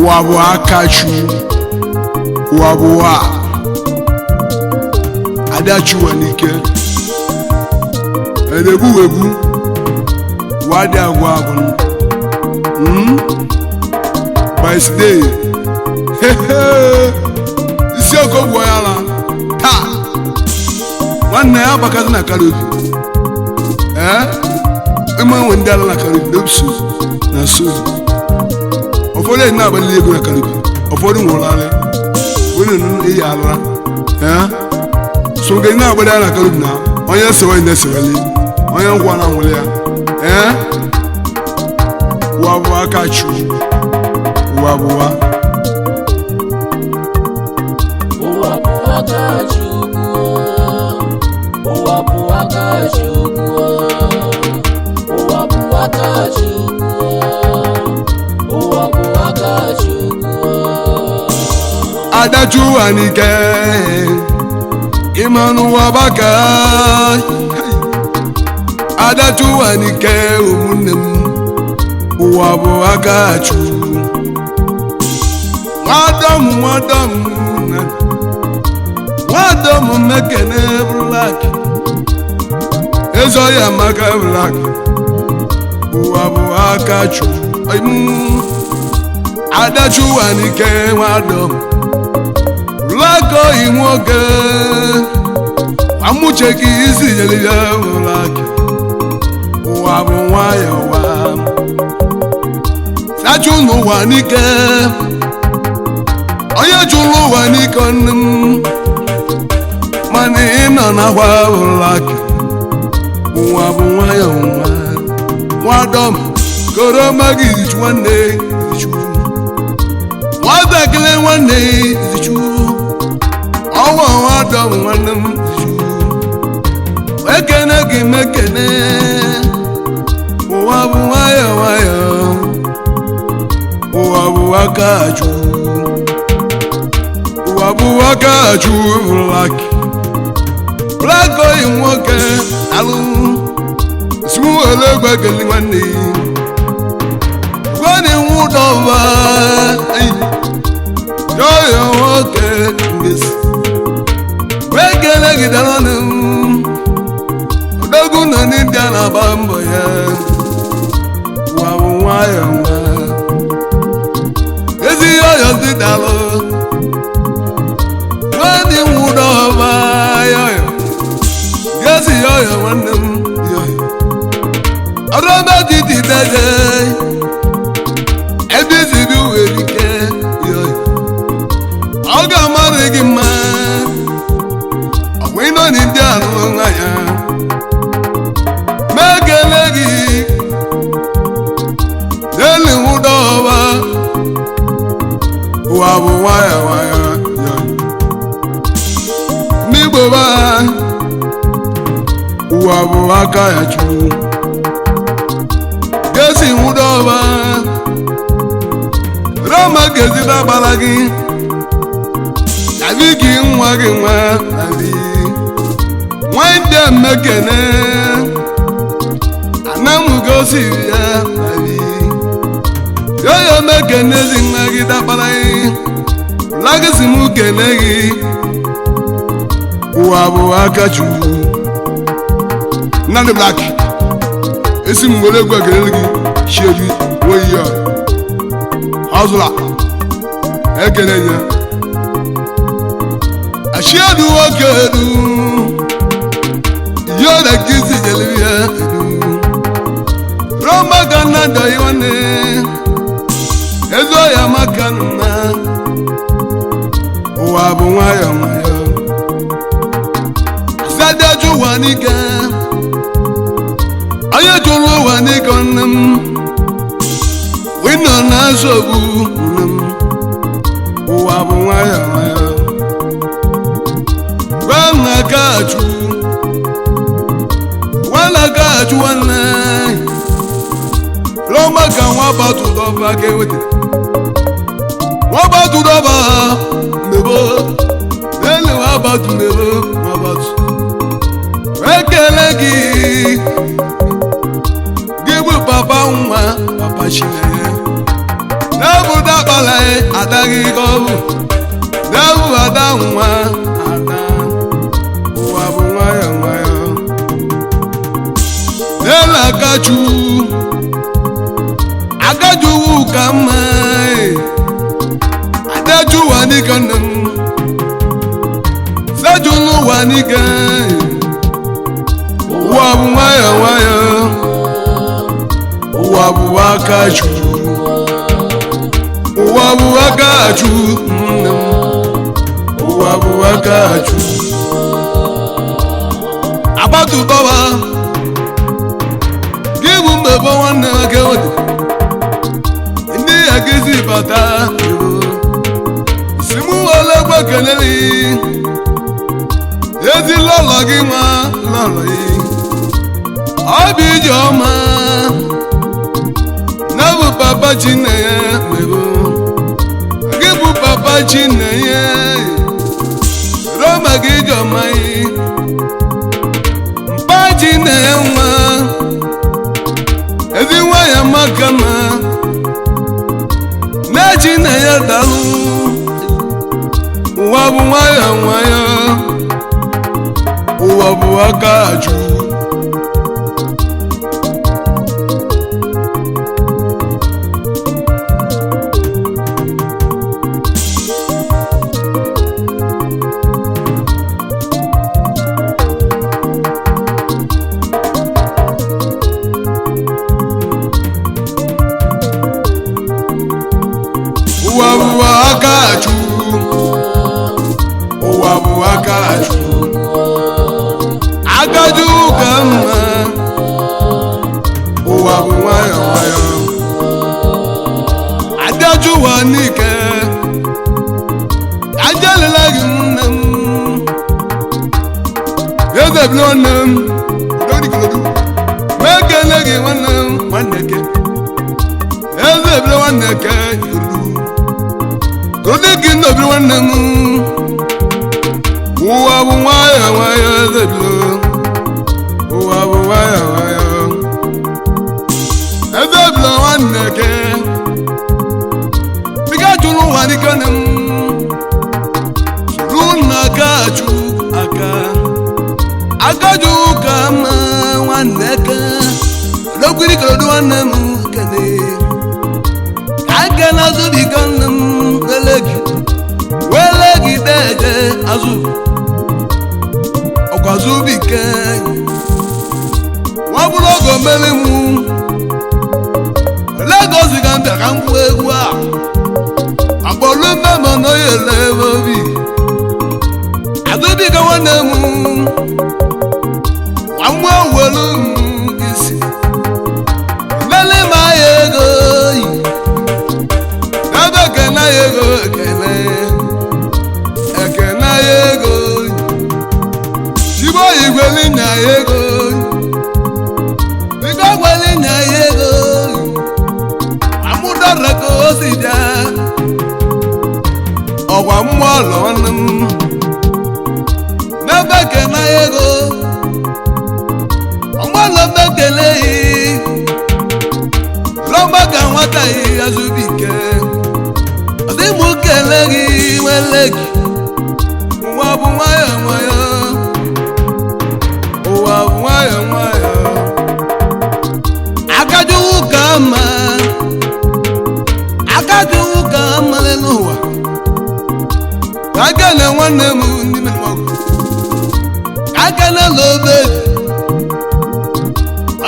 wabu akachu wabu wa adachu wanike ebu wadi agwagun by stay isi okogbo yala ta nwanne ya bakazi na kalobi ịma nwe ndị ala na kalobi dopsu na so ụfọdụ eji na-abalị ego na kalobi ụfọdụ nwụrụlarị onye eyi ala so ga na-abalị ya na kalobi na onye sewa ndị sewali onye ngwa na nwere ya wabu akachu wabu wa adaju anike imanu wabaka adaju anike umunem wabu akachu Wadam mekene black ezo ya maka black wabu akachu adachu anike wadam black imoke amuche ki isi jeli ya black wabu waya wa sachu no wanike oye julu wanike mani na na wa black wabu waya wadam koro magi chwane chu wadakle wane chu awa wadam wanam chu ekene gi mekene wabu waya wabu akachu black oyi nwoke alụ sumu elegbe geli nwanne gwani nwụdọba yoyo nwoke ngesi wegele gidananụ odogwu nọ n'india na-agba mbọ ya wabu nwayọ nwa ezi yoyo dị dalụ gwani nwụdọba yoyo gesi yoyo nwanne m yoyo ọrọba titi dede ebe zibi werike yoyo ọ ga-amarị gị mma ọgwụ ịnọ n'indi anụ nwa ya megele gị n'elu nwụdọba ụwa bụ nwaya yoyo n'igbo ba ụwa bụ aka ya chukwu gesi nwụdọba roma gezi bagbara gị abi gị nwa gị nwa abi nwande mmekene anamugosi ya abi yoyo mekene zi nwa gị dagbara gị lagisi m kene gị ụwa bụ aka chukwu Nandi Black esi m were egwu ekele gị shebi oyi ya azụla ekele ya ashiedu nwoke edu yoda kisi jeli ya edu roma gana dọyi nwanne ezo ya maka nna ụwa bụ nwayọ nwayọ sadaju ụwa n'ike onye jụrụ ụwa n'ike nne m wino na-asọgbu nne m ụwa bụ nwayọ nwayọ gwana kachu nwanne lọma ka nwa batu dọba ka eweta nwa batu dọba mebo n'elu nwa batu mebo nwa batu ekele gị ada gị ka ọ bụ na-ebu ada nwa ada ụwa bụ nwayọ nwayọ n'elu agajuwu ka mma adajuwa n'ike nne m sejulu ụwa n'ike ụwa bụ nwayọ nwayọ ụwa bụ akaju ụwa bụ akaju nne m ụwa bụ akaju agbatubawa gị bụ mmebe nwanne nwoke ode ndị ya gịzi bata si mụ ole gwa kelele ezi lọlọ gị nwa lọlọ yi ọ bụ ije ọma na bụ papa Chinenye mebo gị bụ papa Chinenye roma gị ije ọma yi mpa Chinenye nwa ezi nwa ya maka ma na Chinenye dalụ ụwa bụ nwayọ nwayọ ụwa bụ akaju ụwa bụ akaju ụwa bụ akaju agaju ka mma ụwa bụ nwayọ nwayọ adaju wa n'ike ajalela gị nne m eze bi nwanne m ododikolodu mekele gị nwanne m nwanne ke eze bi nwanne ke odi gị nnobi nwanne m ụwa bụ nwayọ nwayọ eze bi ụwa bụ nwayọ nwayọ eze bi nwanne ke bika jụrụ ụwa n'ike nne m soro na akaju ka mma nwanne ke lokwiri kolodu nwanne m kene akena zubika nne m welegi deje azu ọkwazubike wabụrụ ogo mmeri m Lagos ga mbịa ka mkpu egwu a akpọlụ mmemme n'oyele ebe obi azubike nwanne m nwa welu isi lele ma ya ego yi ebe kena ya ego ekele ego chibo igweli nya ego biko gweli nya ego amụdara ka o si bịa ọgwa mmụọ ụlọ nwanne m n'ebe kena ego ọgbọlọ mekele rọgba ka nwata yi azubike ọdị mụ kele gị nwele gị ụwa bụ nwayọ nwayọ ụwa bụ nwayọ nwayọ akajuwu ka mma n'ụwa akele nwanne m n'ime ọgụ akele n'obe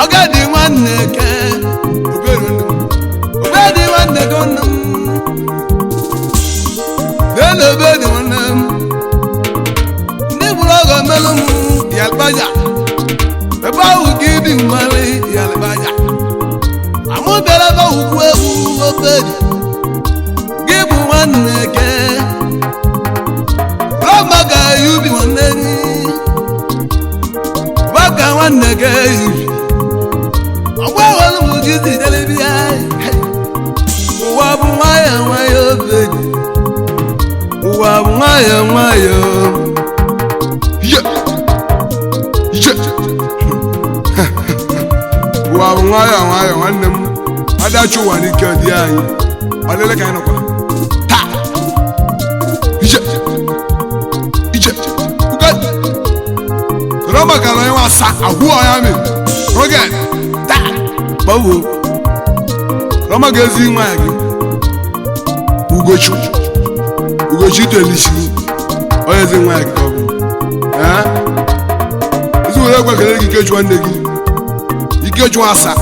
ọgadi nwanne ke obedi nwanne ke nwanne m n'ebe dị nwanne m ndị bụrụ ọgọ mmelụ m yalbaja ebe ahụ ka ịdị mmalị yalbaja amụbịara ebe ugwu egwu obedi gị bụ nwanne ke rọma ka yubi nwanne gị gbaka nwanne ke yubi ọgba ewelu m gị zijelebi ya ụwa bụ nwayọ nwayọ obedi ụwa bụ nwayọ nwayọ ụwa bụ nwayọ nwayọ nwanne m adachi ụwa n'ike dị anyị ọ dịle ka anyị nọkwa taa maka na yawa sa ahụ ya mi oge da bawo roma ga-ezi nwa gị Ugochi telisi onye ezi nwa gị ọ bụ ezi were gwa kele gị Ikechu nwanne gị Ikechu asa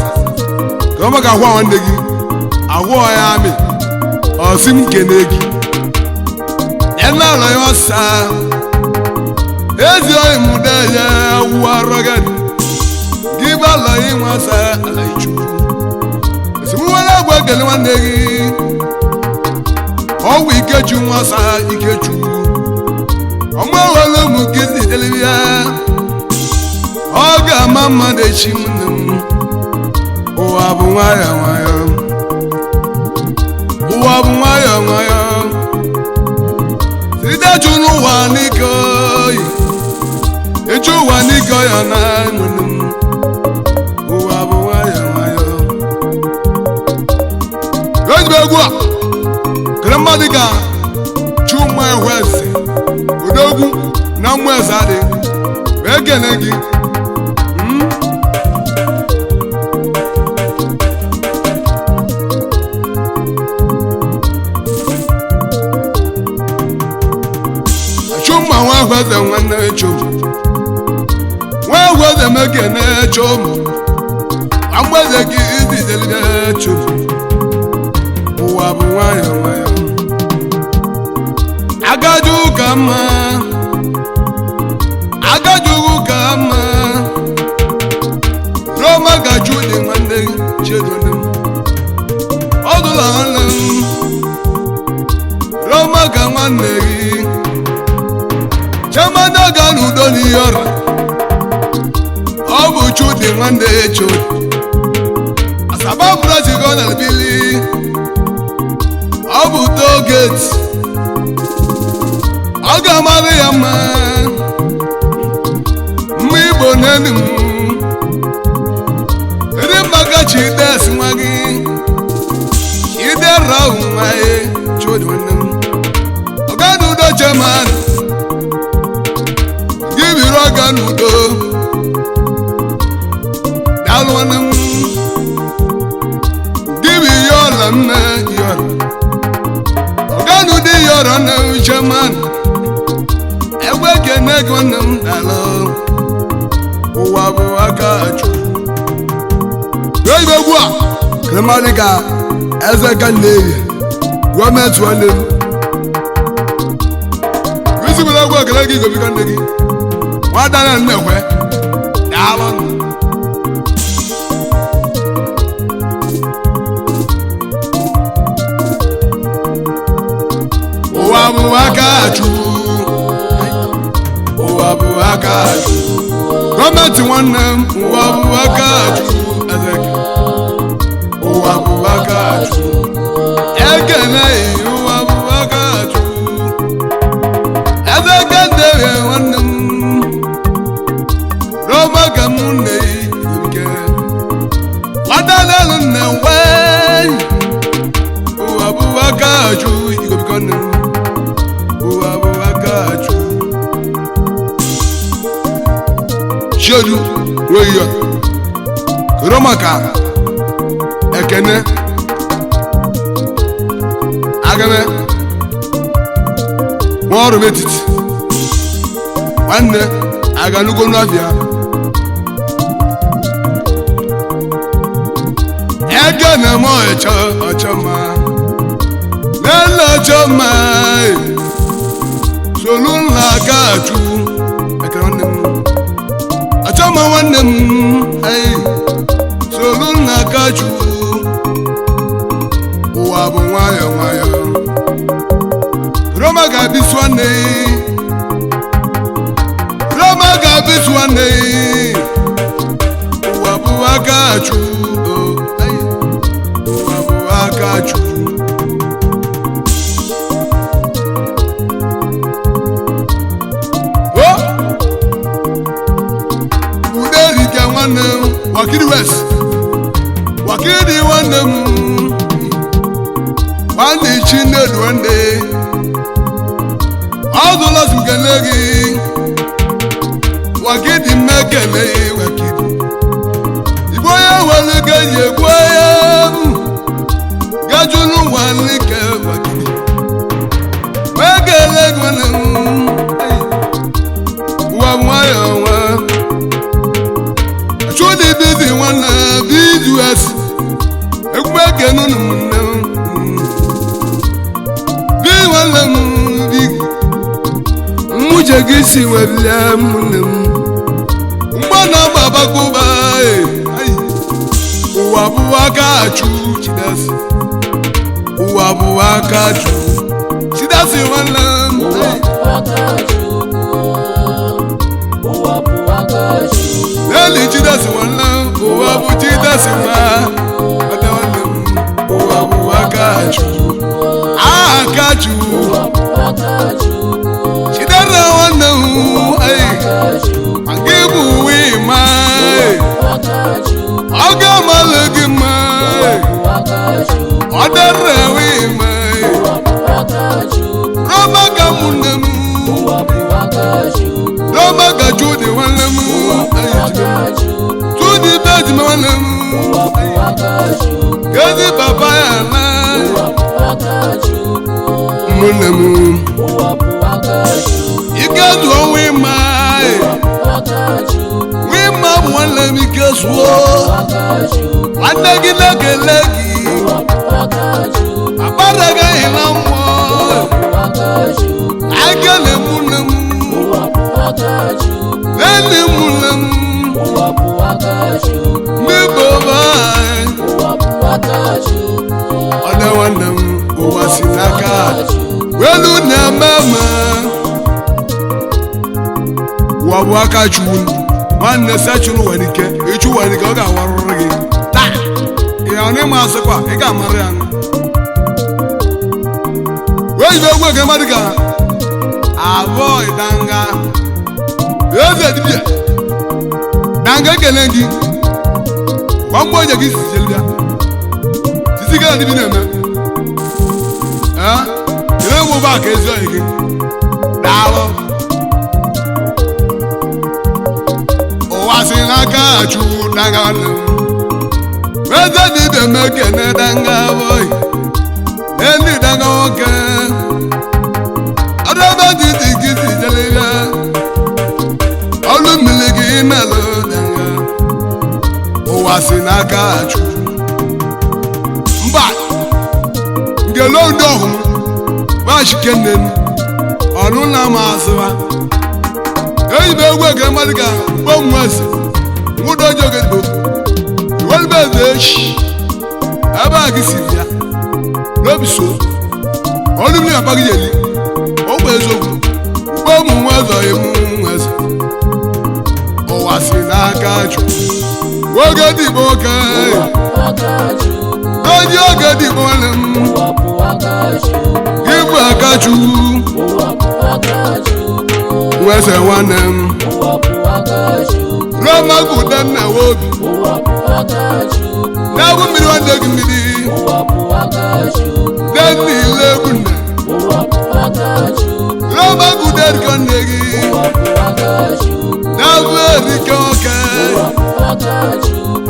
ka ọ maka ahụ nwanne gị ahụ ya mi ọsị m kene gị ena ala ya ọsa ezi oyi mụda ya awụ arọgad gị bụ ala ya nwa asa ala Ichukwu esi m nwere agwa kele nwanne gị ọwụ Ikechu nwa asa Ikechu ọmụ ewele ụmụ gị zitere ya ọ ga-ama mmadụ echi nne m ụwa bụ nwayọ nwayọ ụwa bụ nwayọ nwayọ ideju n'ụwa n'ike oyi eju ụwa n'ike ya na nwere m ụwa bụ nwayọ nwayọ ejibe egwu a kere mmadụ ga Chuma Ehweze Odogwu na mmụ eze adị wee kene gị Chuma nwa Ehweze nwanne Chuma nwa Ehweze mekene Chuma amgbeze gị izizelide Chuma ụwa bụ nwayọ nwayọ agaju ka mma agaju ka mma Roma gaju dị nwanne chedone ọdụla nwanne m Roma ga nwanne gị chamada ga n'udo n'ihe ọra ọ bụ Chudi nwanne Chudi Asaba Brazil na bili ọ bụ Tollgate ọ ga-amarị ya mma mma Igbo n'elu m ndị maka Chides nwa gị Chidera nwa ya Chudi nwanne m ọga n'udo chairman gị biri ọga n'udo daalụ nwanne m gị bi ihe ọla mme ihe ọla ọga n'ụdị ihe ọla na chairman egbe kene gị nwanne m daalụ ụwa bụ aka Chukwu ibe egwu a kremadị ka eze ka na-eyi gọọmenti nwanne m izibere egwu a kele gị gobiga nne gị nwadana nnekwe daalụ ụwa bụ aka Chukwu ụwa bụ aka Chukwu gọọmenti nwanne m ụwa bụ aka Chukwu ụwa bụ aka Chukwu ekele ụwa bụ aka Chukwu eze kendere nwanne m Roma ka m nne ike nwadanelu nne wee ụwa bụ aka Chukwu igobiko nne m ụwa bụ aka Chukwu Chiedu nweghị ya Roma ka ekene agame nwa ọrụ metiti nwanne aganugo n'afịa ege na-eme ọchọma n'ele ọchọma solu nla aka Chukwu ekene nwanne m ọchọma nwanne m solu nla aka Chukwu ụwa bụ nwayọ nwayọ Roma ga-abịsụ nwanne Roma ga-abịsụ nwanne ụwa bụ aka Chukwu ụwa bụ aka Chukwu Uderike nwanne m Wakili West Wakili nwanne m nwanne Chinedu nwanne ọdụla zugele gị wakidi mekele wakidi igbo ya welu gaji egbu ya gajulu walike wakidi mekele gwana wa mwaya wa chudi bizi wana bizu asi egbege nunu munne bi wala bi muje gisi wabla munne mbana baba kuba uwa buwaka chu chidasi uwa buwaka chu chidasi wala uwa buwaka chu Eli chidasi wala uwa bu chidasi ma Akachu, Akachu, Chidara wana ay, Angibu we mai, Agamalagi mai, Adara we mai, Rama gamunem, Rama gajudi wanamu, Tudi bedi wanamu, Gadi papaya na. Munemu Igadu we mai We ma wala mi keswo Andagi legi Abaraga ilamo Agale munemu Neni munemu Mi baba Ada wandam Uwasinaka Welu na mama Wawaka chun Manne sachunu wanike Ichu wanike oga warurigi Ta Iyaone masekwa Ega marian Wejibe uwe kemadika Avoy danga Yeze dibye Danga kelengi Wamboja gisi jelida Sisiga dibi neme Ile wo ba ke zo igi dawo O wasinaka chu danga nu Weza di de meke ne danga boy Eni danga oke Adaba di digiti jeliga Olu miligi melo danga O wasinaka chu Mba Ngelo ndohu Washikenen Onuna maswa Eyibe egwe malika bomwase Mudo jogego Welbezesh Aba gisifia Lobiso Olumni apagiyeli Ogbezogu Bomwazo emunwase Owasinaka chu Wogedi boka Oji ogedi bonem Gibu akachu Wese wanem Roma gudan na wobi Nabu miri wande gimidi Deni lebuna Roma gudan kondegi Nabu erike oke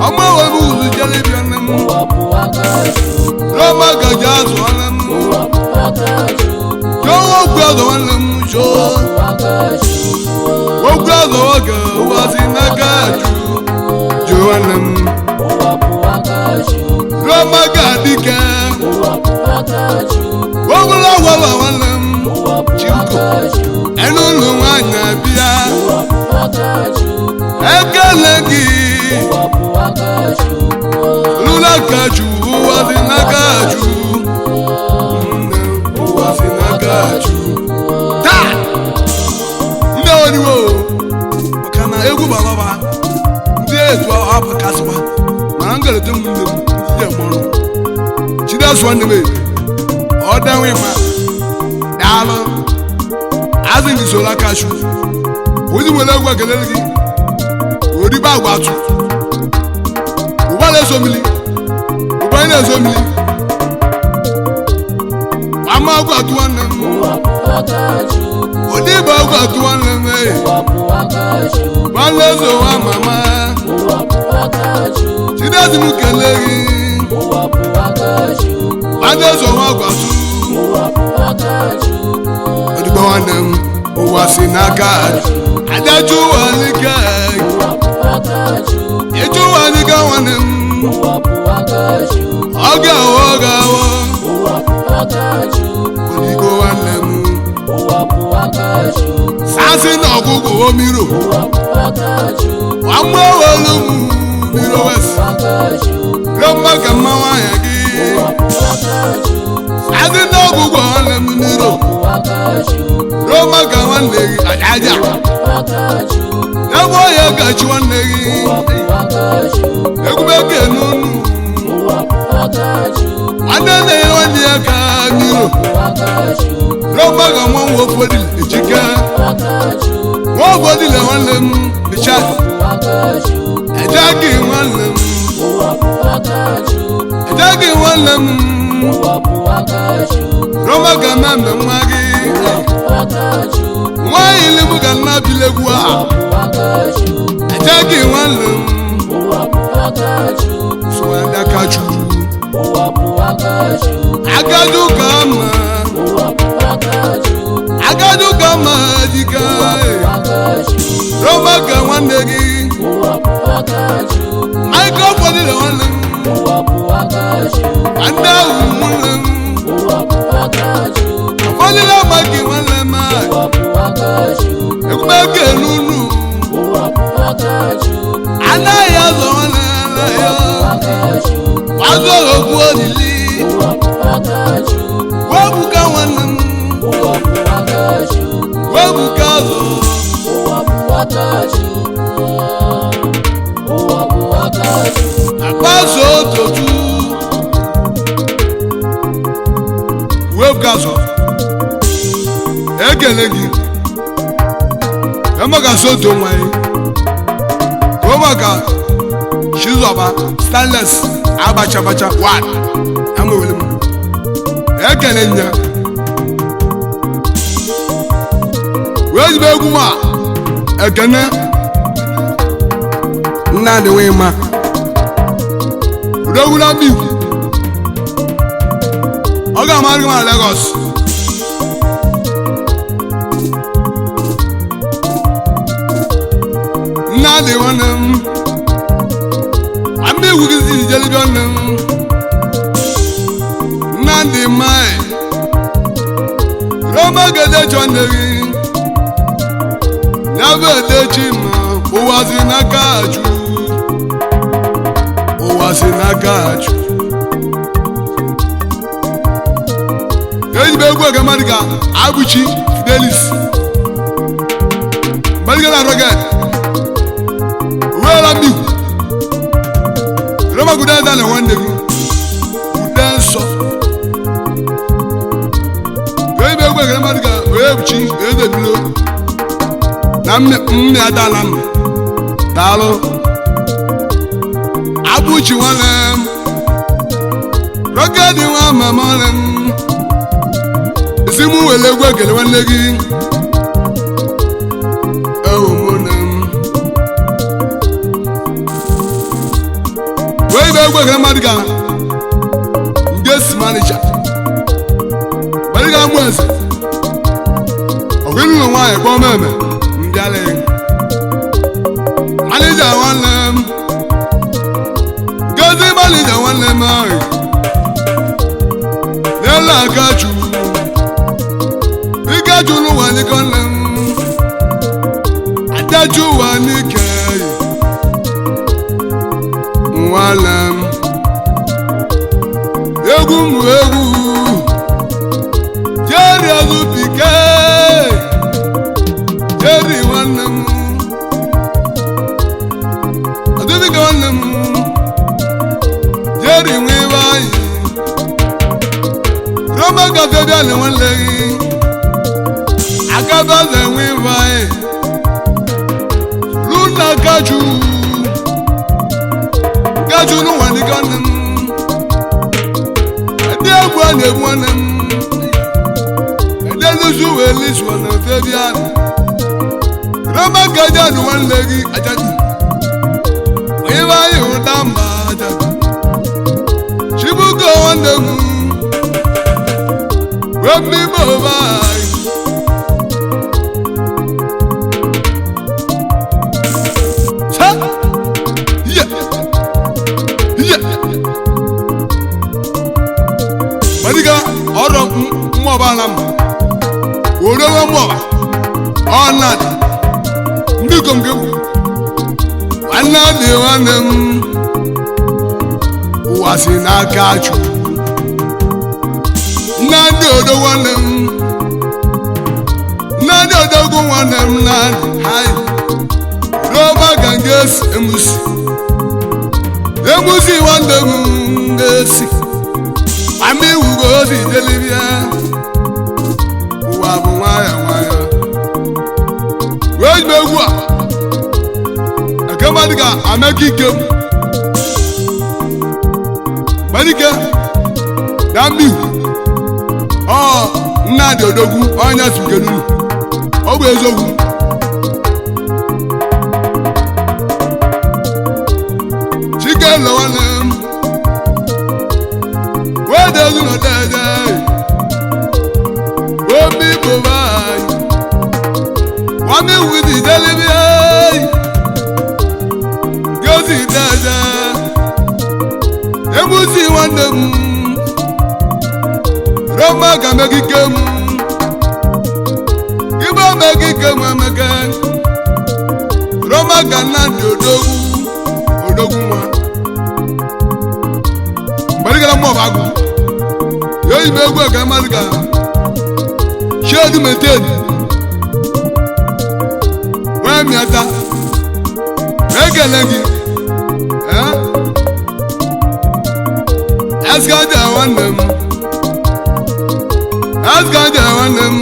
Ama wabuzu jalebi anem Roma gajazu anem Yo wogwazo wanem sho Wogwazo waga wasinakaju Jo anem Roma gadike Wogula wawa wanem Chimko Enulu wanya biya Ekelegi Lula kaju wasinakaju Wasinakaju Ta Ndewoniwo Kana egu balaba Ndi etu apa kaswa Mangale tumundem Ndi mono Chida swandeme Odanwe ma Dalo Azin isola kashu Odi wele gwa kelelegi Odi ba gwatu Ubale somili Ubale somili Ama gwatu anem odibo gwatu nwanne m nwanne zo wa mama chidezi m kelee gị nwanne zo wa gwatu odibo nwanne m ụwa si n'aka adaju ụwa n'ike ịjụ ụwa n'ike nwanne m ọ ga-awọ odibo nwanne m sasị na ọgwụgwụ omiro nwamma owelu m miro west rọmba ka mma nwanyị gị sasị na ọgwụgwụ nwanne m miro rọmba ka nwanne gị aja ebe ọya gachi nwanne gị egwumeke n'onu nwanne nne ya nwanne ya ka miro rọba ga nwa nwa ofodile ejike nwa ofodile nwanne m richard ejegi nwanne m rọba ga mmemme nwa gị nwa ilim ga nna bilegwu a ejegi nwanne m suwadakaju agadu ka mma agadu ka mma dịka rọba ka nwanne gị michael fọdụrụ nwanne m ndị ahụ nwanne m fọdụrụ amaki nwanne m ekwumeke n'unu anaghị azọ nwanne ya azọ okwu olili webuka nwanne m webuka azụ akpaso ototu webuka azụ ekele gị emeka soto nwa ya ka maka Chizoba stainless abacha one amewele m ekele nya wee jibe egwu ma ekene nna dị wee ma udogwula mbi ọ ga-amarị ma Lagos nna dị nwanne m ambe wugizi jelibi nwanne m nna dị mai roma gede chọnne gị n'ebe edechi ma ụwa si n'aka ajụ ejibe egwu ege mmadụ ka abụchi Fidelis mmadụ na roged uweela mmigwu roma gude eze na nwanne gị ude nsọ ejibe egwu ege mmadụ ka wee buchi edebilo na mme adala m daalụ abụchi nwanne m roged nwa mama nwanne m esi m wele egwu ekele nwanne gị ewomone m wee ibe egwu ekele mmadụ ga ndị esi manija mmadụ ga mụ eze ọgwụnụlọ nwaanyị kpọọ meme mbịala manija nwanne m gozi manija nwanne m ahụ n'elu aka chukwu Igaju n'ụwa n'ike nne m adaju ụwa n'ike nwanne m egwu m egwu Jerry Azubike Jerry nwanne m Azubike nwanne m Jerry nwe ibe anyị Roma gafe bịa na nwanne gị akabaze nwe vai luna kaju no wani kanem ade agwa na egwu anem ade luzu we Felix wana Fabian Rama kaja no one legi ajadi Iwa yudamba ajadi Chibuko wandemu Wemi mobai Cha Yeah Mariga oro mmoba lam Orewa mmoba Onadi Ndiko mgebu Wanadi wanem Uwasi nakachu Nandi odo wanem Nandi odogu wanem nandi Hai Roma ganges emusi Emusi wanem ngesi Ami ugozi delibia Uwabu mwaya mwaya Wejbegwa Akemadiga amekikem Badika Dambi Nnadi odogwu Onya sukenunu Ogbe ezogwu Chicken lawanem Wedezu no dede Omi bobai Wami widi delibi Gozi dede Emusi wandem Roma ga megikem Iba megikem amegen Roma ga nandi odogwu mwa Barigala mwa bagu Yo ime egwe ga mariga Shedu metedi Wee miata Egelengi Asgada wanem Asgada wanem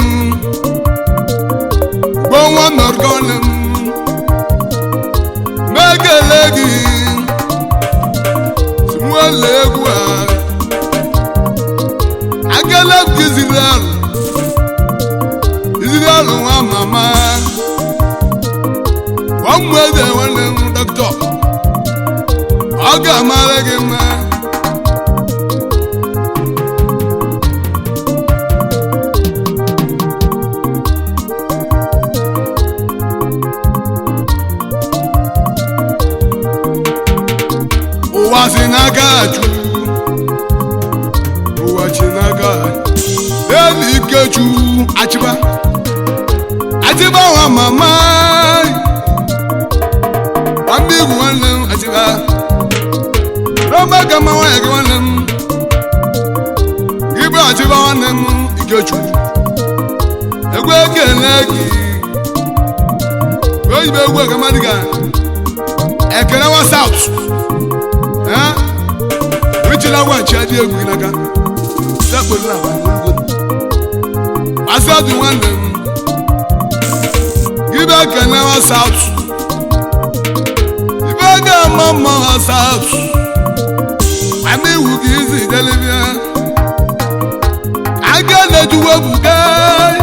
Gwa norgonem Megelegi Simwalegwa Agalab Gizral Israel wa mama Wamwede wanem doctor Aga malegema Uwasinagaju Uwachinagaju Eli kechu Achiba Achiba wa mama Wambigu wanem Achiba Roma kama wa yake wanem Iba achiba wanem Ikechu Egwe keleki Oyibe egwe kama diga Ekena wa south Wichila wa chadi egwu inaga Sekpoli na wa Asadu wanem Ibe ekena wa south Ibe ega mama wa south Ami wugizi delibia Aga nejuwe bugai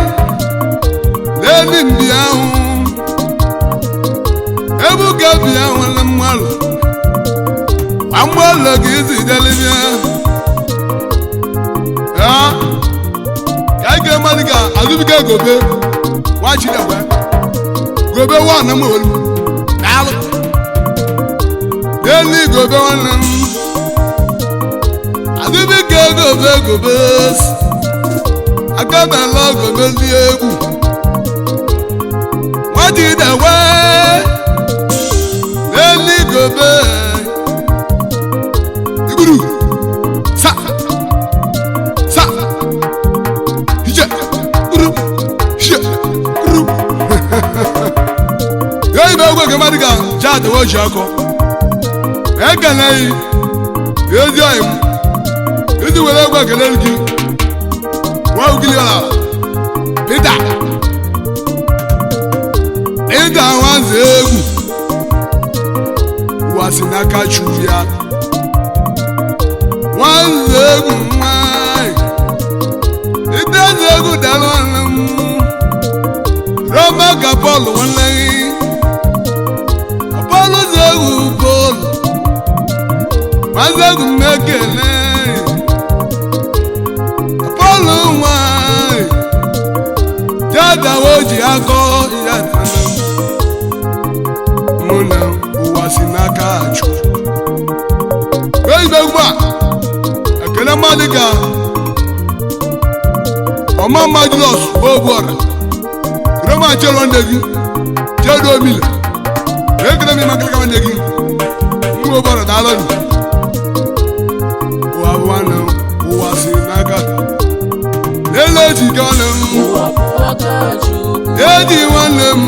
Leli mbiahu Ebuga biahu wala mwalu Amwala gizi delibia Kaige maliga azubika gobe Wachida we Gobe wana mwolu Nalo Leli gobe wana Azubika gobe Akamela gobe liegu Wachida we Leli gobe Iburu Sa Hije Uru Hije Uru Yoi mewe kemadiga Chate wo shako Ekanei Yezi aimu Yezi wele kwa keneliki Wa ukili wala Pita Pita wanze egu Wasinaka chuvia Wanze egu mai Ita zegu dalwanam Paul nwanne gị Paul zegwu Paul mazegwu mmekele Paul nwanyị jada oji akọ ya mụ na ụwa si n'aka achụ ezigbo ugbu a ekele mmadụ ka ọma Majulọs Ogbuọra Roma chelo ndegi chedo mile ekele mi makaka ndegi mu Ogbuọra dalon wa wana wa sinaka lele jigana wa edi wanem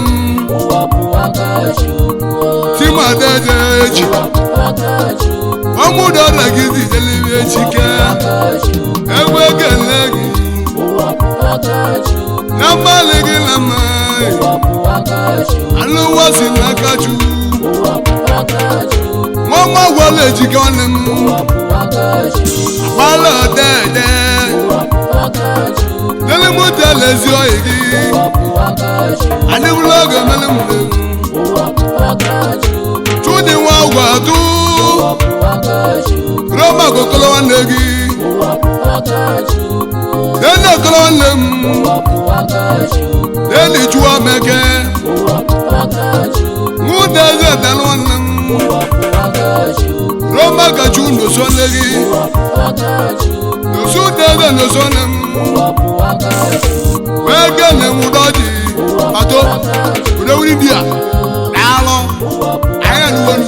tima deje omudo lagidi jeliwe chike ewe gelegi Namalegi lamai Aluwa sinakaju Mama wale jikonem Apala dede Nele mutele zio igi Adi vloga melemule Chudi wawadu Roma kokolo wanegi Dene kololem Dene chua meke Mudeze dalwanem Roma kachu nosonegi Nosu deze nosonem Wegene mudoji Ato Ude wini dia Nalo Aya nuwanu